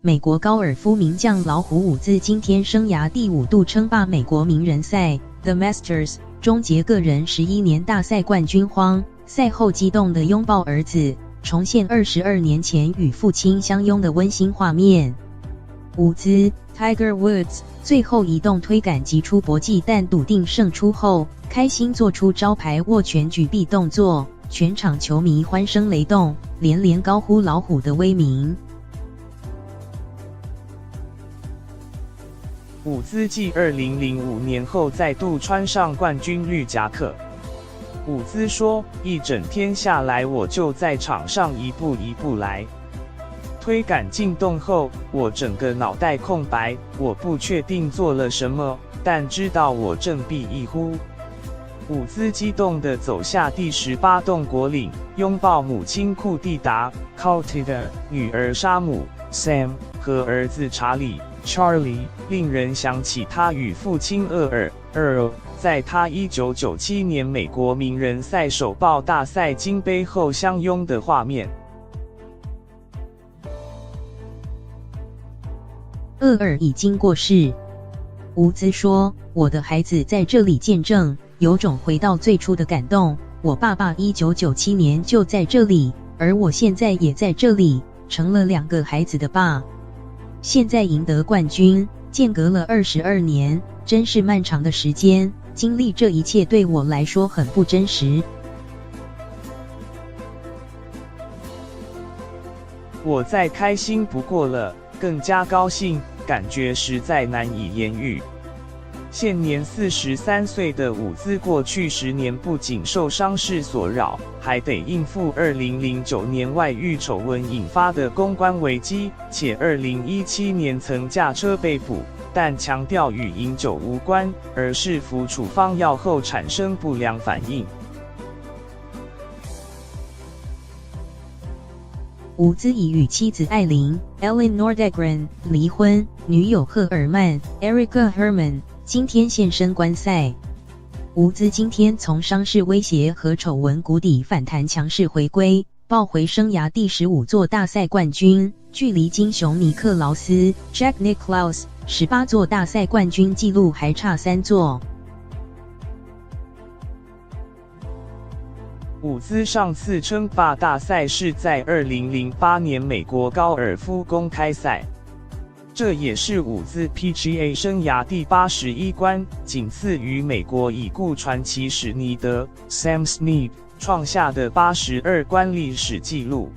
美国高尔夫名将老虎伍兹今天生涯第5度称霸美国名人赛 The Masters， 终结个人11年大赛冠军荒。赛后激动地拥抱儿子，重现22年前与父亲相拥的温馨画面。伍兹 Tiger Woods 最后移动推杆击出搏击，但笃定胜出后，开心做出招牌握拳举臂动作，全场球迷欢声雷动，连连高呼老虎的威名。伍兹继2005年后再度穿上冠军绿夹克。伍兹说：“一整天下来，我就在场上一步一步来。推杆进洞后，我整个脑袋空白，我不确定做了什么，但知道我振臂一呼。”伍兹激动地走下第18洞果岭，拥抱母亲库蒂达 （Clotilda）、女儿沙姆 （Sam） 和儿子查理 （Charlie），令人想起他与父亲厄尔 （Earl） 在他1997年美国名人赛手抱大赛金杯后相拥的画面。厄尔已经过世，伍兹说：“我的孩子在这里见证，有种回到最初的感动。我爸爸1997年就在这里，而我现在也在这里，成了2个孩子的爸。现在赢得冠军，间隔了22年，真是漫长的时间。经历这一切对我来说很不真实。我再开心不过了，更加高兴，感觉实在难以言喻。”现年43岁的伍兹过去10年不仅受伤势所扰，还得应付2009年外遇丑闻引发的公关危机，且2017年曾驾车被捕，但强调与饮酒无关，而是服处方药后产生不良反应。伍兹已与妻子艾琳 （Ellen Nordegren） 离婚，女友赫尔曼 （Erica Herman）今天现身观赛。伍兹今天从伤势威胁和丑闻谷底反弹，强势回归，抱回生涯第15座大赛冠军，距离金熊尼克劳斯 （Jack Nicklaus） 18座大赛冠军纪录还差3座。伍兹上次称霸大赛是在2008年美国高尔夫公开赛。这也是伍兹 PGA 生涯第81关，仅次于美国已故传奇史尼德 Sam Snead 创下的82关历史纪录。